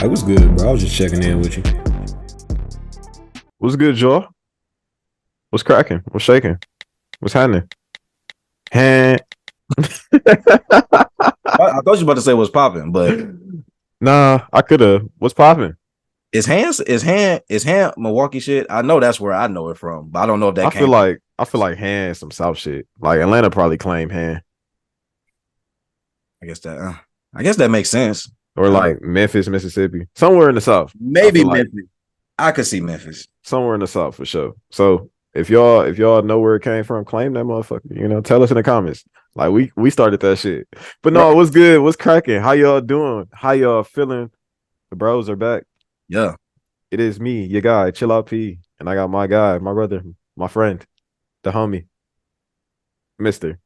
Hey, what's good, bro? I was just checking in with you. What's good, Joe? What's cracking? What's shaking? What's happening? Huh? I thought you were about to say what's popping, but Nah, I could have. What's popping? is hand Milwaukee shit. I know that's where I know it from, but I don't know if I that feel came from. like I feel like Han some South shit. Like Atlanta probably claim Han, I guess that I guess that makes sense. or like Memphis, Mississippi, somewhere in the South. I Maybe feel like Memphis. I could see Memphis. somewhere in the South for sure. So if y'all know where it came from, claim that motherfucker. Tell us in the comments. Like we started that shit. But no, Right. what's good? What's cracking? How y'all doing? How y'all feeling? The bros are back. Yeah. It is me, your guy, Chill Out P, and I got my guy, my brother, my friend, the homie, Mister.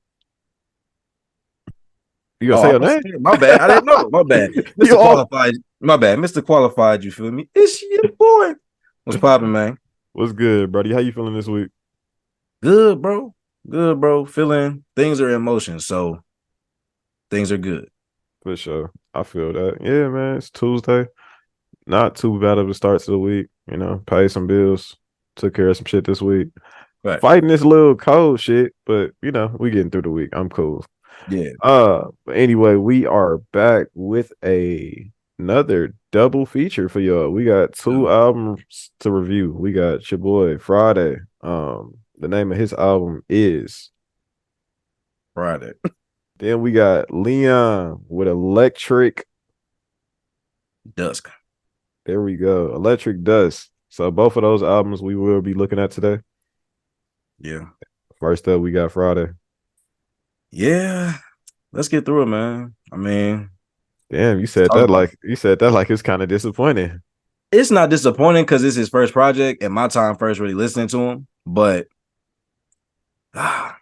You gonna Oh, say I your was name? my bad. I didn't know. My bad. You Mr. all Qualified. My bad. Mr. Qualified, you feel me? It's your boy. What's popping, man? What's good, buddy? How you feeling this week? Good, bro. Good, bro. Feeling things are in motion, so things are good. For sure. I feel that. Yeah, man. It's Tuesday. Not too bad of a start to the week. Pay some bills. Took care of some shit this week. Right. Fighting this little cold shit, but we getting through the week. I'm cool. Yeah. But anyway, we are back with another double feature for y'all. We got two albums to review. We got your boy Fridayy. The name of his album is. Friday. Then we got Leon with Electric. Dusk. There we go. Electric Dust. So both of those albums we will be looking at today. Yeah. First up, we got Fridayy. Yeah. Let's get through it, man. I mean, Damn, you let's said talk that about it. like you said that like it's kind of disappointing. It's not disappointing because it's his first project and my time first really listening to him. But I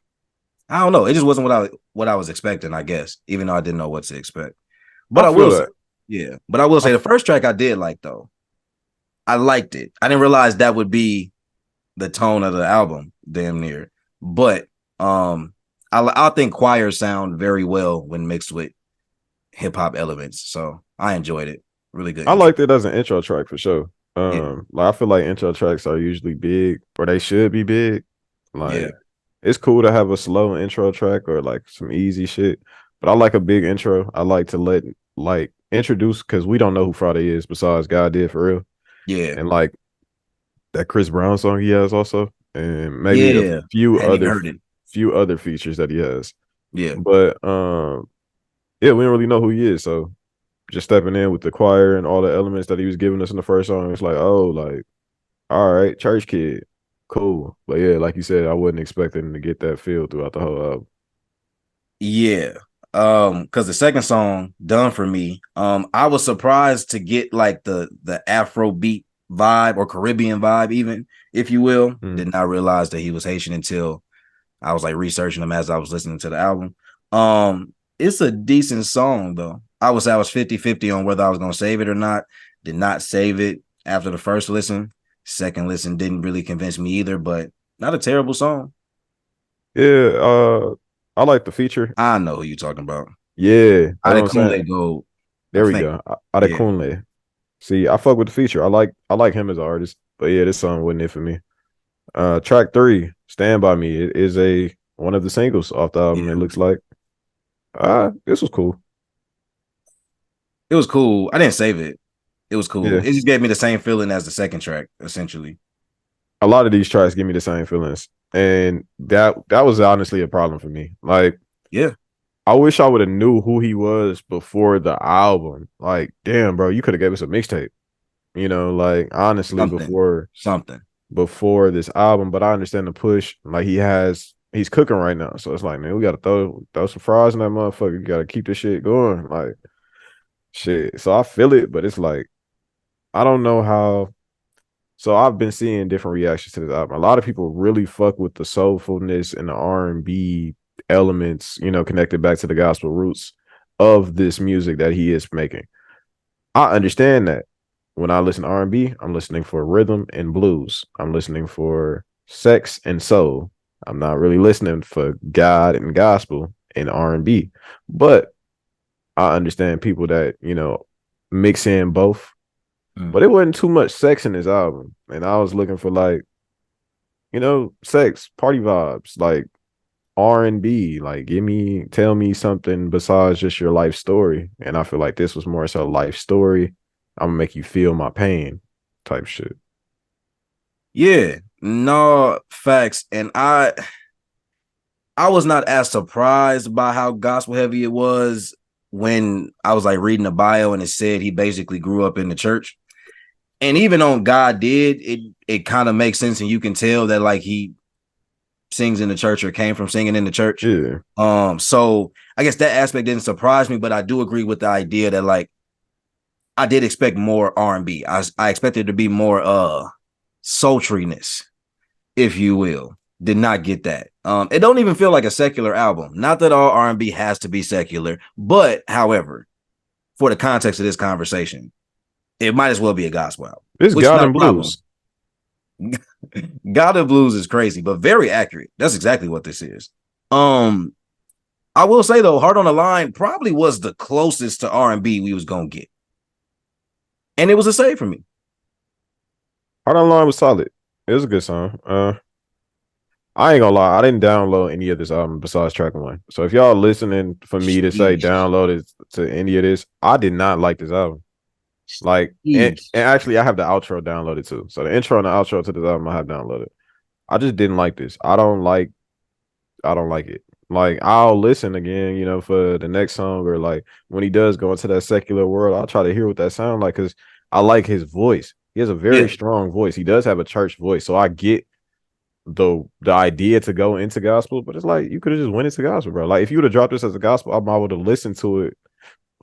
don't know. It just wasn't what I was expecting, I guess, even though I didn't know what to expect. But I I feel will say, that. yeah. But I will I say the first track I did like though. I liked it. I didn't realize that would be the tone of the album, damn near. But I think choirs sound very well when mixed with hip hop elements. So I enjoyed it. Really good I intro. liked it as an intro track for sure. Yeah. Like I feel like intro tracks are usually big, or they should be big. Yeah. Like it's cool to have a slow intro track or like some easy shit, but I like a big intro. I like to let like introduce because we don't know who Friday is besides God did for real, Yeah. and like that Chris Brown song he has also, and maybe a Yeah. few Hadn't even other heard it. features that he has. Yeah. But yeah, we don't really know who he is, so just stepping in with the choir and all the elements that he was giving us in the first song, it's like, oh, like, all right, church kid, cool. But yeah, like you said, I wasn't expecting to get that feel throughout the whole album. Yeah. Because the second song, Done For Me, I was surprised to get like the Afro beat vibe or Caribbean vibe, even, if you will. Mm. Did not realize that he was Haitian until I was like researching him as I was listening to the album. It's a decent song though. I would say I was 50-50 on whether I was gonna save it or not. Did not save it after the first listen. Second listen didn't really convince me either, but not a terrible song. Yeah, I like the feature. I know who you're talking about. Yeah, that's what I'm saying. Adekunle Gold, I There we think. go. Yeah. Adekunle. See, I fuck with the feature. I like him as an artist. But yeah, this song wasn't it for me. Track 3, Stand By Me, it is a one of the singles off the album, it Yeah. looks like. This was cool. It was cool. I didn't save it. It was cool. Yeah. It just gave me the same feeling as the second track, essentially. A lot of these tracks give me the same feelings. And that was honestly a problem for me. Like, Yeah. I wish I would have knew who he was before the album. Like, damn, bro, you could have gave us a mixtape. Like honestly, Something. Something. before this album, but I understand the push. Like he's cooking right now. So it's like, man, we gotta throw some fries in that motherfucker. You gotta keep this shit going. Like shit. So I feel it, but it's like, I don't know how. So I've been seeing different reactions to this album. A lot of people really fuck with the soulfulness and the R&B elements, connected back to the gospel roots of this music that he is making. I understand that. When I listen to R&B, I'm listening for rhythm and blues. I'm listening for sex and soul. I'm not really listening for God and gospel and R&B. But I understand people that, mix in both. Mm. but it wasn't too much sex in his album. And I was looking for like, sex, party vibes, like R&B, like tell me something besides just your life story. And I feel like this was more so life story. I'm gonna make you feel my pain type shit. Yeah, no facts. And I was not as surprised by how gospel heavy it was when I was like reading the bio and it said he basically grew up in the church. And even on God Did, it kind of makes sense, and you can tell that like he sings in the church or came from singing in the church. Yeah. So I guess that aspect didn't surprise me, but I do agree with the idea that like I did expect more R&B. I expected to be more sultriness, if you will. Did not get that. It don't even feel like a secular album. Not that all R&B has to be secular, but however, for the context of this conversation, it might as well be a gospel album, It's which is God not a and problem. Blues. God of Blues is crazy, but very accurate. That's exactly what this is. I will say though, Heart on the Line probably was the closest to R&B we was gonna get, and it was a save for me. Hard on Line was solid. It was a good song. I ain't gonna lie, I didn't download any of this album besides track one. So if y'all listening for me to say Jeez. download it to any of this, I did not like this album. Like, and actually, I have the outro downloaded too. So the intro and the outro to this album I have downloaded. I just didn't like this. I don't like it. Like, I'll listen again, for the next song, or like when he does go into that secular world, I'll try to hear what that sound like, because I like his voice. He has a very Yeah, strong voice. He does have a church voice, so I get the idea to go into gospel, but it's like you could have just went into gospel, bro. Like if you would have dropped this as a gospel album, I would have listened to it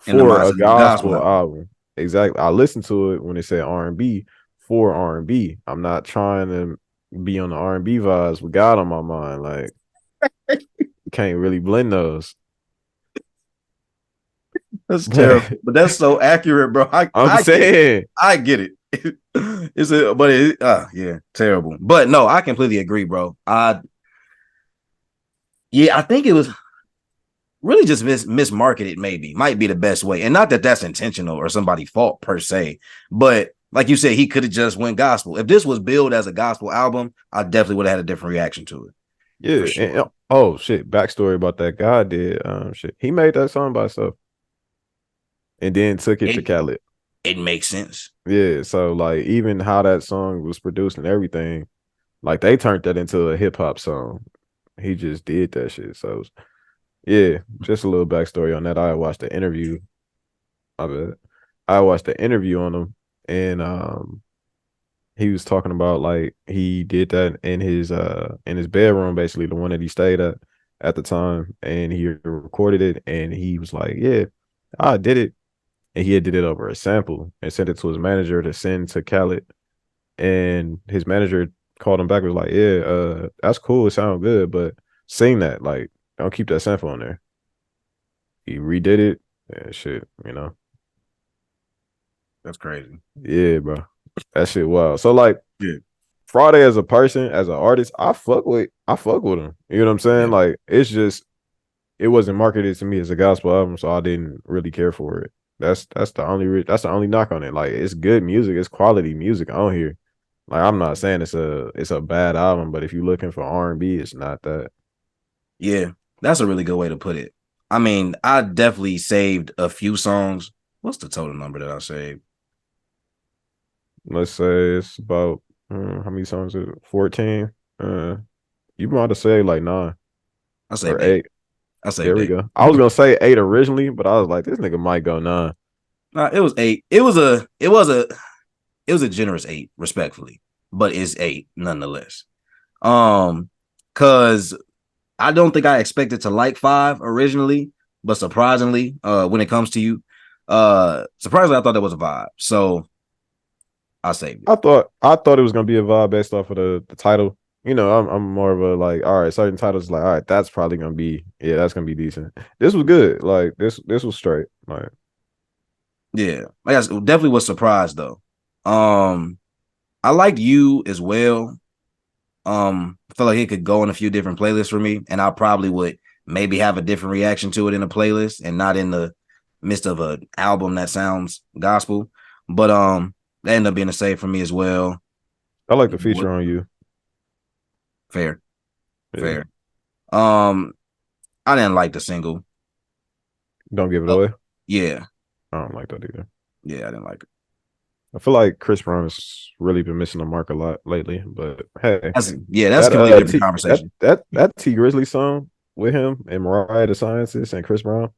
in the for a mindset of a gospel gospel album. album. Exactly. I listened to it when it said R&B for R&B. I'm not trying to be on the R&B vibes with God on my mind. Like, you can't really blend those. That's But terrible, but that's so accurate, bro. I'm I get it. saying, I get it. Yeah, terrible. But no, I completely agree, bro. I think it was really just mismarketed. Maybe might be the best way, and not that that's intentional or somebody's fault per se, but like you said, he could have just went gospel. If this was billed as a gospel album, I definitely would have had a different reaction to it for yeah. sure. Oh shit, backstory about that guy did shit. He made that song by himself and then took it to It Khaled. it makes sense. Yeah, so like even how that song was produced and everything, like they turned that into a hip hop song. He just did that shit. So yeah, just a little backstory on that. I watched the interview. I bet I watched the interview on him, and he was talking about like he did that in his bedroom, basically the one that he stayed at the time, and he recorded it, and he was like, yeah, I did it, and he had did it over a sample and sent it to his manager to send to Khaled, and his manager called him back and was like, yeah, that's cool, it sounds good, but sing that, like, don't keep that sample on there. He redid it and shit. That's crazy. Yeah, bro. That shit wild. So like Yeah, Friday as a person, as an artist, I fuck with him. You know what I'm saying? yeah, Like it's just it wasn't marketed to me as a gospel album, so I didn't really care for it. That's the only knock on it. Like it's good music, it's quality music on here. Like I'm not saying it's a bad album, but if you're looking for R&B, it's not that. yeah. That's a really good way to put it. I mean, I definitely saved a few songs. What's the total number that I saved? Let's say it's about how many songs is it? 14. You might have said like 9 I or saved 8. 8. I saved There we 8. go. I was gonna say 8 originally, but I was like, this nigga might go 9. It was 8. It was a generous 8, respectfully, but it's 8 nonetheless. Because I don't think I expected to like 5 originally, but surprisingly, when it comes to you, surprisingly, I thought that was a vibe. So I saved it. I thought it was gonna be a vibe based off of the title. I'm more of a like, all right, certain titles like, all right, that's probably gonna be, yeah, that's gonna be decent. This was good. Like this was straight. Like Yeah, I guess definitely was surprised though. I liked you as well. I feel like it could go in a few different playlists for me, and I probably would maybe have a different reaction to it in a playlist and not in the midst of an album that sounds gospel. But That ended up being a save for me as well. I like the feature on you. Fair, Yeah. fair. I didn't like the single. Don't give it away. Yeah, I don't like that either. yeah, I didn't like it. I feel like Chris Brown has really been missing the mark a lot lately. But hey, That's a that completely different conversation. that T Grizzly song with him and Mariah the Scientist and Chris Brown,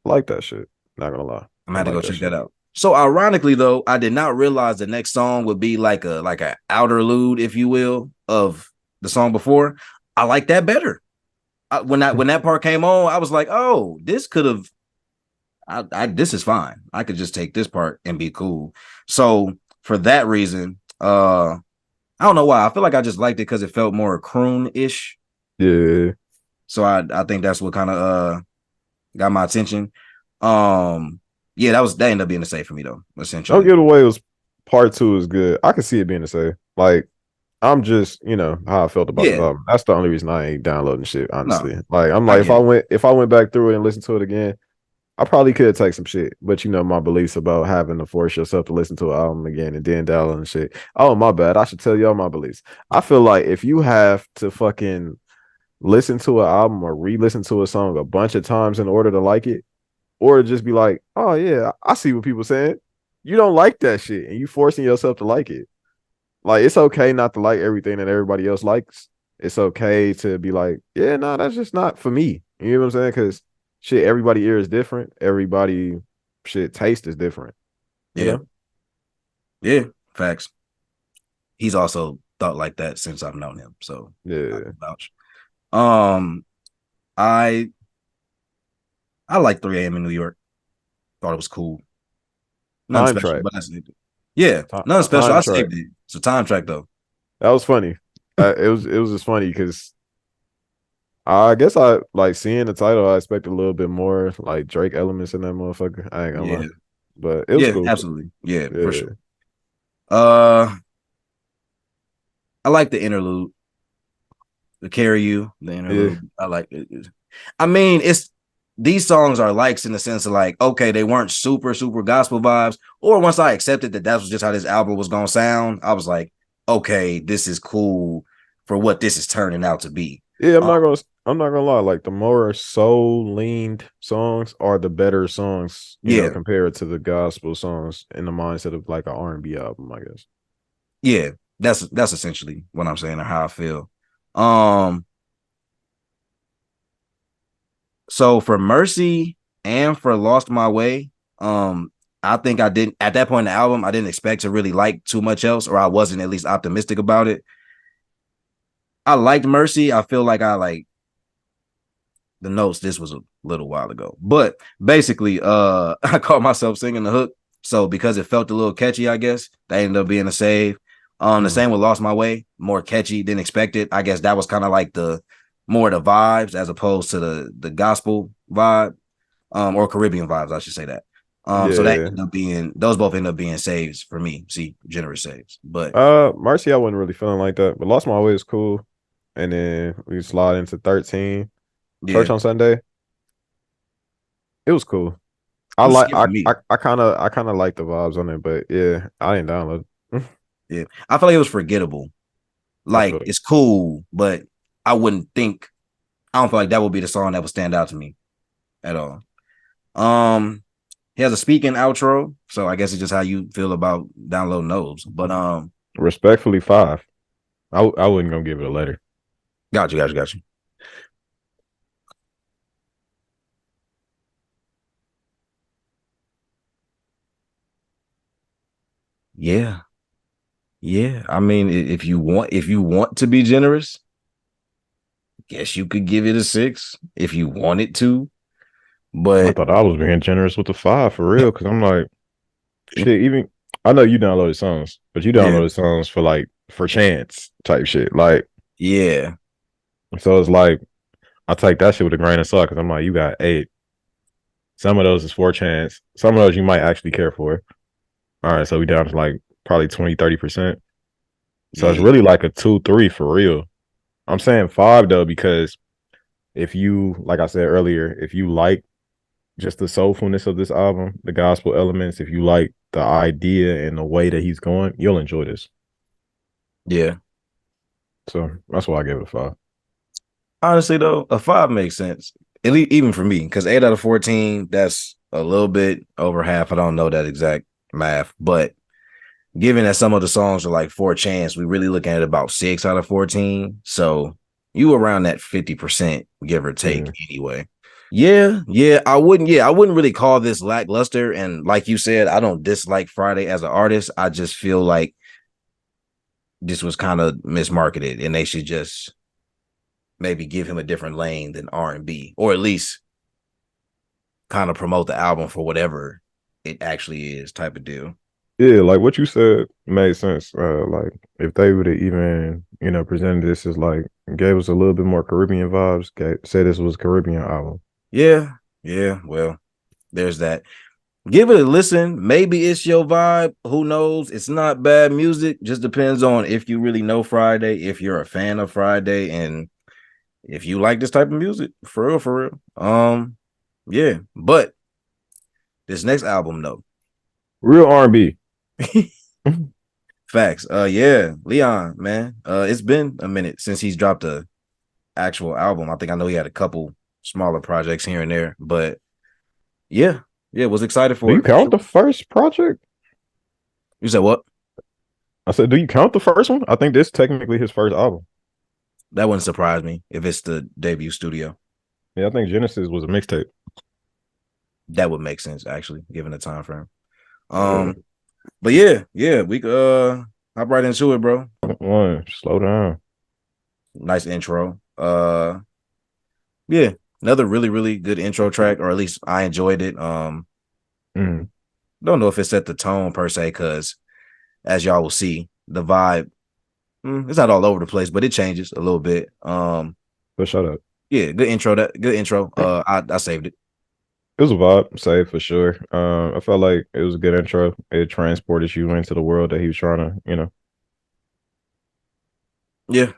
I like that shit. Not gonna lie, I'm gonna I have to like go that check shit. that out. So ironically though, I did not realize the next song would be like a outerlude, if you will, of the song before. I like that better. When that part came on, I was like, oh, this could have. This is fine. I could just take this part and be cool. So for that reason, I don't know why. I feel like I just liked it because it felt more croon-ish. Yeah, So I think that's what kind of got my attention. Yeah, that ended up being a save for me though, Don't essentially. Give It Away was part two is good. I can see it being the same. Like I'm just, how I felt about the Yeah, album. That's the only reason I ain't downloading shit, no, honestly. Like I'm I like get it. if I went back through it and listened to it again, I probably could take some shit. But my beliefs about having to force yourself to listen to an album again and then download and shit. Oh, my bad. I should tell y'all my beliefs. I feel like if you have to fucking listen to an album or re-listen to a song a bunch of times in order to like it, or just be like, oh yeah, I see what people saying. You don't like that shit and you forcing yourself to like it. Like it's okay not to like everything that everybody else likes. It's okay to be like, yeah, no, that's just not for me. You know what I'm saying? Because shit, everybody ear is different. Everybody shit taste is different. You Yeah, know? yeah, facts. He's also thought like that since I've known him, so I Yeah. can vouch. Um, I I like 3 a.m. in New York. Thought it was cool. Nothing Time special, track. but that's it. Yeah, Time, nothing special. time I track. saved it. It's a time track though. That was funny. It was just funny because I guess I like seeing the title. I expected a little bit more like Drake elements in that motherfucker. I ain't gonna lie, Yeah, but it was yeah, cool. absolutely. Yeah, for Yeah, sure. Uh, I like the interlude, the carry you, the yeah, interlude. I like it. I mean, it's these songs are likes in the sense of like, okay, they weren't super gospel vibes. Or once I accepted that was just how this album was gonna sound, I was like, okay, this is cool for what this is turning out to be. yeah. Um, I'm not gonna lie. Like the more soul leaned songs are the better songs, yeah, compared to the gospel songs in the mindset of like an R&B album, I guess. yeah, that's essentially what I'm saying or how I feel. Um, so for Mercy and for Lost My Way, I think I didn't at that point in the album, I didn't expect to really like too much else, or I wasn't at least optimistic about it. I liked Mercy. I feel like I like the notes. This was a little while ago, but basically, I caught myself singing the hook. So because it felt a little catchy, I guess that ended up being a save. The Mm. same with Lost My Way, more catchy than expected. I guess that was kind of like the more the vibes as opposed to the gospel vibe, or Caribbean vibes, I should say that. So that Yeah. ended up being those both ended up being saves for me. See, generous saves, but Marcy, I wasn't really feeling like that, but Lost My Way is cool. And then we slide into 13. yeah, Church on Sunday. It was cool. it I was like skip for me. I kind of like the vibes on it, but yeah, I didn't download it. Yeah, I feel like it was forgettable. I Like feel it. it's cool, but I wouldn't think I don't feel like that would be the song that would stand out to me at all. Um, he has a speaking outro, so I guess it's just how you feel about downloading those. But Respectfully, 5. I wouldn't gonna give it a letter. got you. Yeah, yeah. I mean, if you want to be generous, guess you could give it a 6 if you wanted to. I But thought I was being generous with the 5 for real, because I'm like, shit, even I know you downloaded songs, but you yeah, downloaded songs for like for chance type shit. Like, yeah, so it's like I take that shit with a grain of salt because I'm like, you got 8. Some of those is for chance. Some of those you might actually care for. All right, so we down to like probably 20-30%. So it's yeah, really like a 2-3 for real. I'm saying 5 though, because if you, like I said earlier, if you like just the soulfulness of this album, the gospel elements, if you like the idea and the way that he's going, you'll enjoy this. Yeah. So that's why I gave it a 5. Honestly, though, a 5 makes sense. Even for me, because 8 out of 14, that's a little bit over half. I don't know that exact math, but given that some of the songs are like 4 chance, we really looking at about 6 out of 14. So you around that 50%, give or take, anyway. Yeah, I wouldn't really call this lackluster. And like you said, I don't dislike Fridayy as an artist. I just feel like this was kind of mismarketed, and they should just maybe give him a different lane than R&B, or at least kind of promote the album for whatever it actually is, type of deal. Yeah, like what you said made sense. Like if they would have even, presented this as like gave us a little bit more Caribbean vibes, say this was a Caribbean album. Yeah. Well, there's that. Give it a listen. Maybe it's your vibe. Who knows? It's not bad music. Just depends on if you really know Fridayy, if you're a fan of Fridayy, and if you like this type of music. For real, for real. Yeah. But this next album, though. Real R&B. Facts. Yeah, Leon, man. It's been a minute since he's dropped a actual album. I think I know he had a couple smaller projects here and there, but yeah, was excited for Do you it. count the first project? You said what? I said, do you count the first one? I think this is technically his first album. That wouldn't surprise me if it's the debut studio. Yeah, I think Genesis was a mixtape. That would make sense, actually, given the time frame. But yeah, we could hop right into it, bro. One, slow down. Nice intro. Yeah, another really, really good intro track, or at least I enjoyed it. Don't know if it set the tone per se, because as y'all will see, the vibe, it's not all over the place, but it changes a little bit. But shut up. Yeah, good intro. Good intro. I saved it. It was a vibe, say for sure. I felt like it was a good intro. It transported you into the world that he was trying to, Yeah.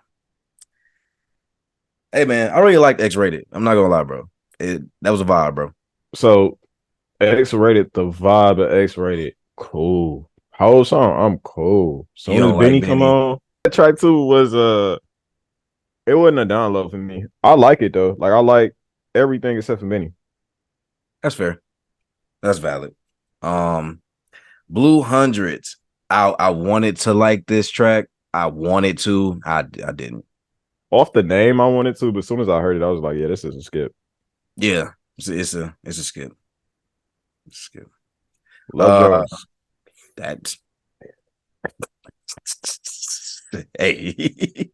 Hey man, I really liked X-Rated. I'm not gonna lie, bro. That was a vibe, bro. So X-Rated, the vibe of X-Rated, cool. Whole song, I'm cool. Soon as Benny come on, that track 2 was it wasn't a download for me. I like it though. Like I like everything except for Benny. That's fair. That's valid. Blue Hundreds. I wanted to like this track. I wanted to. I didn't. Off the name, I wanted to, but as soon as I heard it, I was like, "Yeah, this is a skip." Yeah, it's a skip. It's a skip. Love Jones. That. Hey,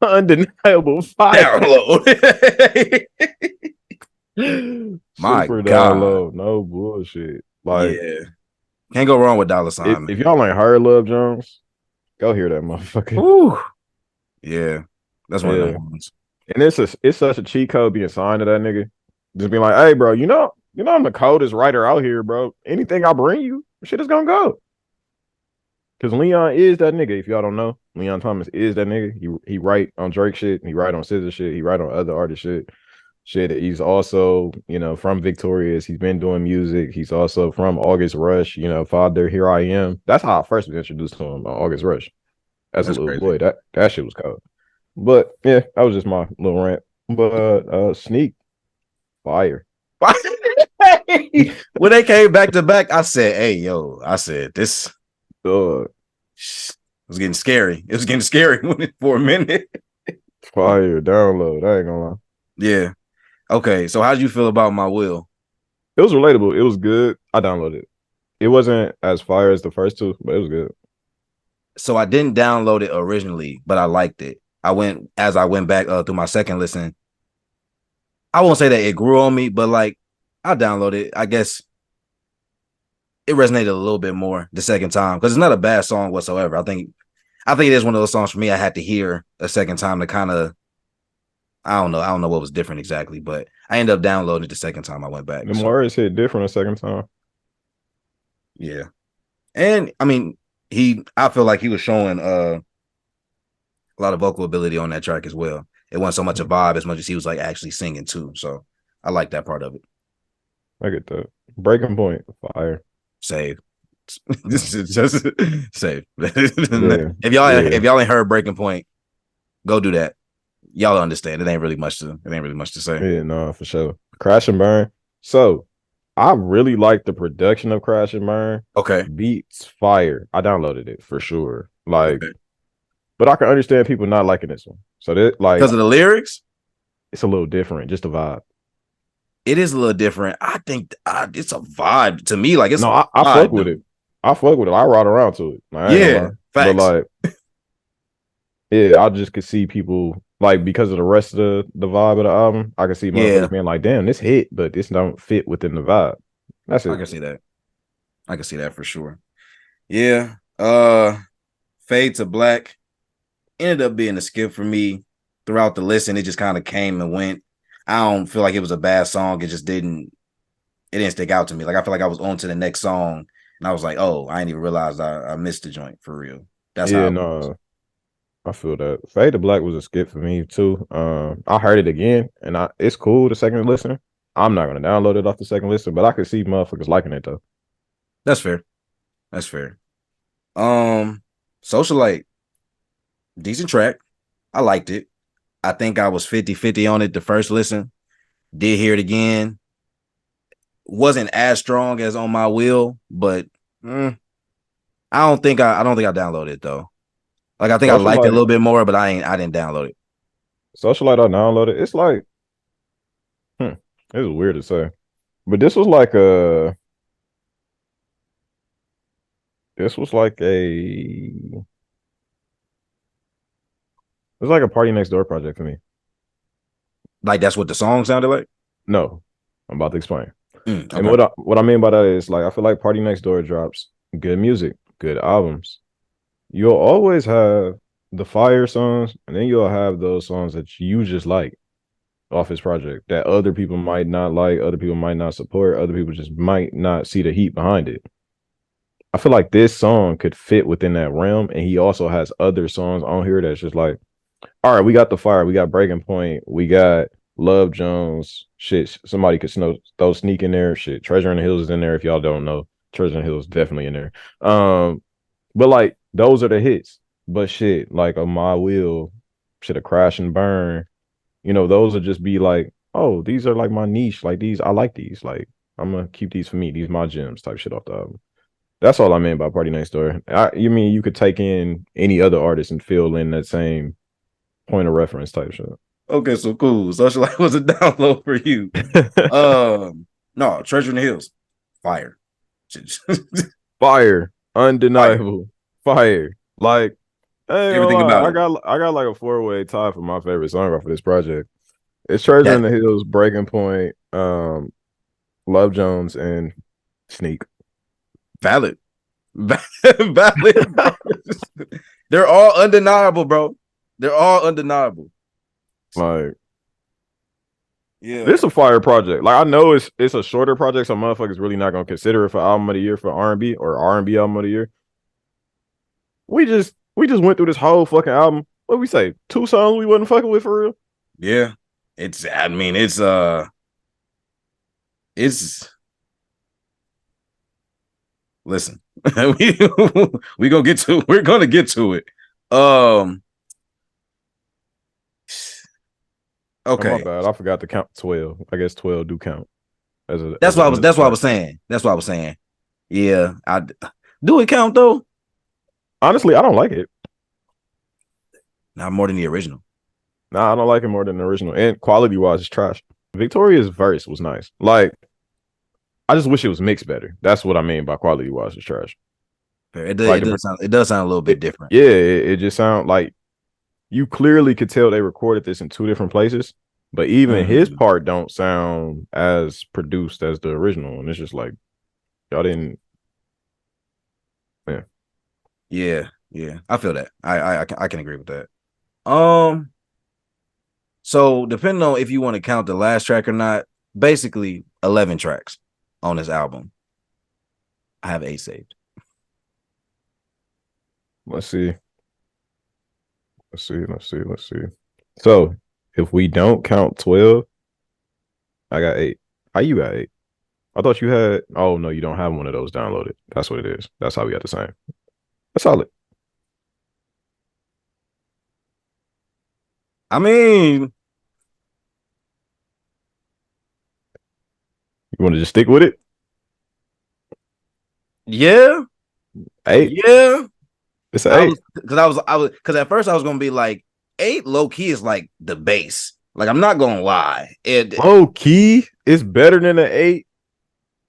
undeniable fire. Download. My Super God, download, no bullshit. Like, yeah, can't go wrong with Dollar Sign. If y'all ain't heard Love Jones, go hear that motherfucker. Ooh. Yeah, that's one of them ones. And it's such a cheat code being signed to that nigga. Just being like, hey, bro, I'm the coldest writer out here, bro. Anything I bring you, shit is gonna go. Because Leon is that nigga. If y'all don't know, Leon Thomas is that nigga. He write on Drake shit. He write on SZA shit. He write on other artist shit. He's also, from Victorious. He's been doing music. He's also from August Rush. Father, Here I Am. That's how I first was introduced to him on August Rush. As a little boy, that shit was cold. But yeah, that was just my little rant. But Sneak, fire. When they came back to back, I said, "Hey, yo!" I said, "This was getting scary. It was getting scary for a minute." Fire download. I ain't gonna lie. Yeah. Okay. So, how did you feel about My Will? It was relatable. It was good. I downloaded it. It wasn't as fire as the first two, but it was good. So I didn't download it originally, but I liked it. I went back through my second listen. I won't say that it grew on me, but like I downloaded it. I guess it resonated a little bit more the second time because it's not a bad song whatsoever. I think it is one of those songs for me I had to hear a second time to kind of I don't know what was different exactly, but I ended up downloading it the second time I went back. The words hit different a second time. Yeah. And I mean, I feel like he was showing a lot of vocal ability on that track as well. It wasn't so much a vibe as much as he was like actually singing too. So I like that part of it. I get that. Breaking Point, fire. Save. This is just safe. Yeah, If yeah, y'all ain't heard Breaking Point, go do that. Y'all understand. It ain't really much to say. yeah. No, for sure. Crash and Burn. So I really like the production of Crash and Burn. Okay. Beats fire. I downloaded it for sure. Like, Okay. but I can understand people not liking this one. So that like Because of the lyrics, it's a little different, just a vibe. it is a little different. I think it's a vibe to me. Like it's No, a I fuck vibe with though. it. I fuck with it. I ride around to it. Like, I ain't gonna Yeah. lie. But Facts. like, yeah, I just could see people like because of the rest of the vibe of the album, I could see Yeah. motherfuckers being like, damn, this hit, but this don't fit within the vibe. That's I it. can see that. I can see that for sure. Yeah. Fade to Black ended up being a skip for me throughout the listen. It just kind of came and went. I don't feel like it was a bad song. It didn't stick out to me. Like I feel like I was on to the next song and I was like, oh, I didn't even realize I missed the joint for real. That's Yeah, how no, I feel that. Fade to Black was a skip for me too. I heard it again, and it's cool the second listen. I'm not gonna download it off the second listen, but I could see motherfuckers liking it though. that's fair. That's fair. Socialite, decent track. I liked it. I think I was 50-50 on it the first listen. Did hear it again. Wasn't as strong as on my wheel, but I don't think I downloaded it though. Like I think I liked it a Socialite, little bit more, but I didn't download it. Socialite, I downloaded. It's like, it's weird to say, but this was like it's like a Party Next Door project for me. Like that's what the song sounded like. No, I'm about to explain. And Okay. what I mean by that is like I feel like Party Next Door drops good music, good albums. You'll always have the fire songs, and then you'll have those songs that you just like off his project that other people might not like, other people might not support, other people just might not see the heat behind it. I feel like this song could fit within that realm, and he also has other songs on here that's just like, all right, we got the fire, we got Breaking Point, we got Love Jones. Shit, somebody could throw Sneak in there. Shit, Treasure in the Hills is in there. If y'all don't know, Treasure in the Hills is definitely in there. But like those are the hits. But shit, like on my wheel, shit, a crash and burn. Those would just be like, oh, these are like my niche. Like these, I like these. Like I'm gonna keep these for me. These my gems type shit off the album. That's all I meant by Party Next Door. You mean you could take in any other artist and fill in that same point of reference type shit. Okay, so cool. Socialite was a download for you. No, Treasure in the Hills, fire. Fire, Fire. undeniable, fire. Like, I ain't gonna Everything lie, about I it. got I got like a 4-way tie for my favorite song off of this project. It's Treasure in That the Hills, Breaking Point, Love Jones, and Sneak. valid. Valid, bro. They're all undeniable, bro. They're all undeniable. Like, Yeah. this is a fire project. Like, I know it's a shorter project, so motherfuckers really not gonna consider it for album of the year for R&B or R&B album of the year. We just went through this whole fucking album. What we say? 2 songs we wasn't fucking with for real. Yeah. It's listen. we we're gonna get to it. Oh, my Okay. bad. I forgot to count 12. I guess 12 do count as That's what I was another that's what I track. was saying. That's what I was saying. Yeah. I do it count though? Honestly, I don't like it. Not more than the original. Nah, I don't like it more than the original. And quality wise, it's trash. Victoria's verse was nice. Like, I just wish it was mixed better. That's what I mean by quality wise, it's trash. Like, It does sound a little bit different. yeah, it just sound like you clearly could tell they recorded this in 2 different places. But even his part don't sound as produced as the original. And it's just like, y'all didn't. Yeah. Yeah. I feel that. I can agree with that. So depending on if you want to count the last track or not, basically 11 tracks on this album. I have 8 saved. Let's see. Let's see. So if we don't count 12, I got 8. How you got 8? I thought you had. Oh no, you don't have one of those downloaded. That's what it is. That's how we got the same. That's solid. I mean, You want to just stick with it? yeah, Eight. yeah. It's an eight. Because at first I was gonna be like, 8 low key is like the base. Like I'm not gonna lie, Low key is better than an eight.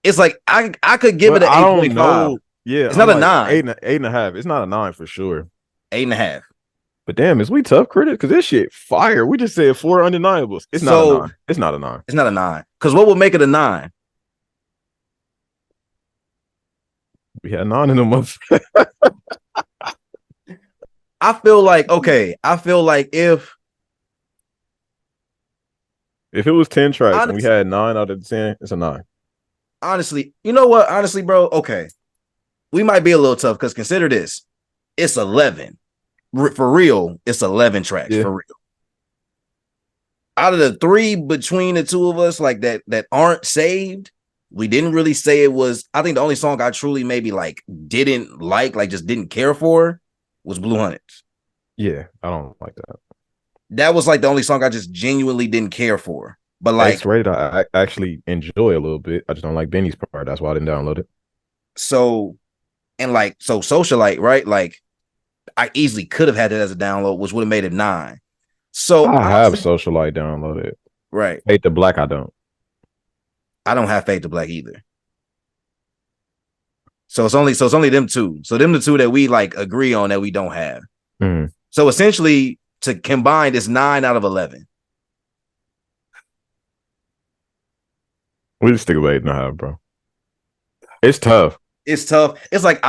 it's like I could give But it an I don't 8.5. know. Yeah, It's I'm not a like 9, eight and a half. It's not a 9 for sure. 8.5. But damn, is we tough critics? Because this shit fire. We just said 4 undeniables. It's not a So 9. It's not a 9. it's not a 9. Because what would make it a 9? We had 9 in the month. I feel like okay. I feel like if If it was 10 tracks and we honestly, had 9 out of the 10, it's a 9. honestly, you know what? Honestly, bro, okay, we might be a little tough because consider this: it's 11 for real. It's 11 tracks Yeah. for real. Out of the 3 between the two of us, like that aren't saved, we didn't really say it was. I think the only song I truly maybe like didn't like just didn't care for was Blue Hunteds. Yeah, I don't like that. That was like the only song I just genuinely didn't care for. But like, X-rated, I actually enjoy a little bit. I just don't like Benny's part. That's why I didn't download it. so and like so Socialite, right? Like I easily could have had it as a download, which would have made it 9. So I have honestly, Socialite downloaded. right. Hate the Black, I don't. I don't have Fade to Black either. So it's only them two. So them the two that we like agree on that we don't have. Mm. So essentially to combine it's 9 out of 11. We just stick with 8.5, bro. It's tough. It's tough. It's like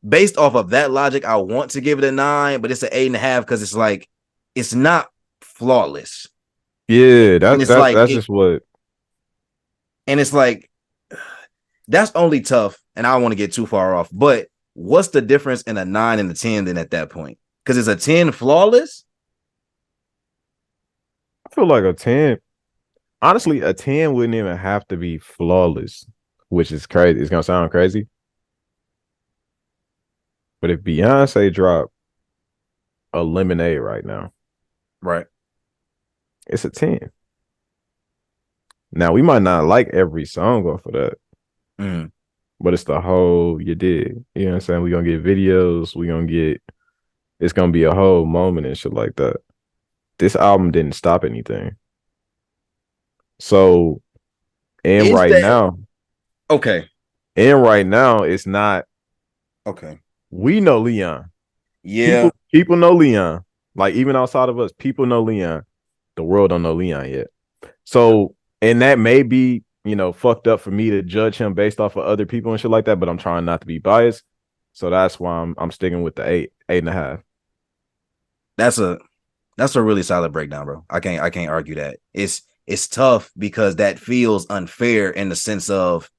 based off of that logic, I want to give it a 9, but it's an 8.5 because it's like it's not flawless. Yeah, that's like that's just what. And it's like that's only tough, and I don't want to get too far off. But what's the difference in a 9 and a 10 then at that point? Because it's a 10 flawless. I feel like a 10. Honestly, a 10 wouldn't even have to be flawless, which is crazy. It's gonna sound crazy. But if Beyonce dropped a Lemonade right now, Right. it's a 10. Now we might not like every song off of that, Mm. but it's the whole you did. You know what I'm saying? We're gonna get videos, it's gonna be a whole moment and shit like that. This album didn't stop anything. So and Is right that now, okay? it's not. Okay. We know Leon. Yeah. People know Leon. Like even outside of us, people know Leon. The world don't know Leon yet. So and that may be, fucked up for me to judge him based off of other people and shit like that, but I'm trying not to be biased. So that's why I'm sticking with the 8.5. That's a really solid breakdown, bro. I can't argue that. It's tough because that feels unfair in the sense of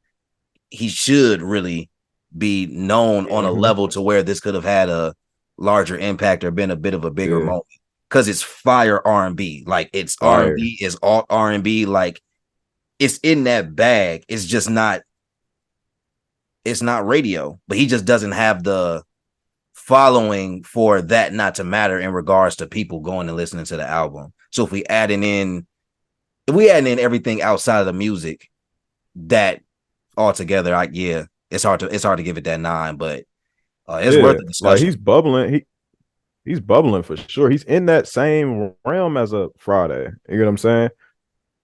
he should really be known on a level to where this could have had a larger impact or been a bit of a bigger moment. Because it's fire R&B. Like it's R&B, it's alt R&B, like it's in that bag. It's just not radio, but he just doesn't have the following for that not to matter in regards to people going and listening to the album. So if we add in everything outside of the music, that altogether, it's hard to give it that 9, but it's worth the discussion. Like he's bubbling. He's bubbling for sure. He's in that same realm as a Friday. You know what I'm saying?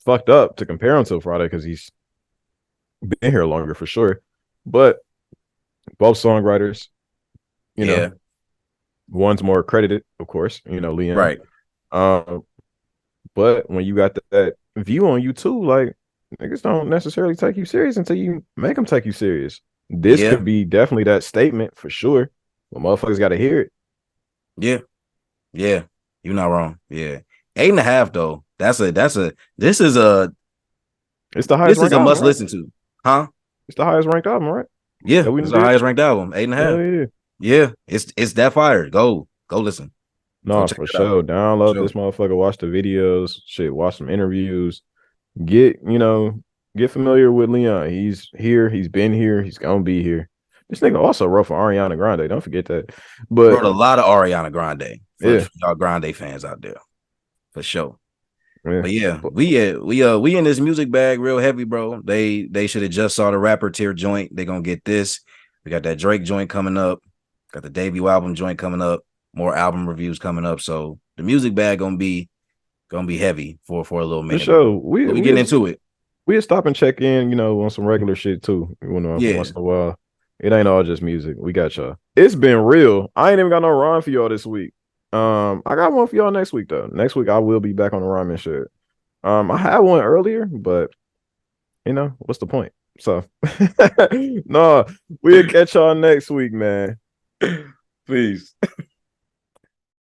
Fucked up to compare him to a Friday because he's been here longer for sure. But both songwriters, you know, one's more credited, of course, Leon. Right. But when you got that view on you too, like niggas don't necessarily take you serious until you make them take you serious. This could be definitely that statement for sure. But motherfuckers got to hear it. Yeah. You're not wrong. Yeah. 8.5 though. This is a must listen to. Huh? It's the highest ranked album, right? Yeah, it's the highest ranked album. 8.5. Yeah. It's that fire. Go listen. No, for sure. Download this motherfucker, watch the videos, watch some interviews. Get, Get familiar with Leon. He's here. He's been here. He's gonna be here. This nigga also wrote for Ariana Grande. Don't forget that. But Wrote a lot of Ariana Grande yeah, for y'all Grande fans out there, for sure. yeah. But yeah, we in this music bag real heavy, bro. They should have just saw the rapper tier joint. They gonna get this. We got that Drake joint coming up. Got the debut album joint coming up. More album reviews coming up. So the music bag gonna be heavy for a little For minute. sure. But we getting into it. We stop and check in, on some regular shit too. Yeah. Once in a while. It ain't all just music. We got y'all. It's been real. I ain't even got no rhyme for y'all this week. I got one for y'all next week though. Next week I will be back on the rhyming shit. I had one earlier, but what's the point? So no, we'll catch y'all next week, man. Peace.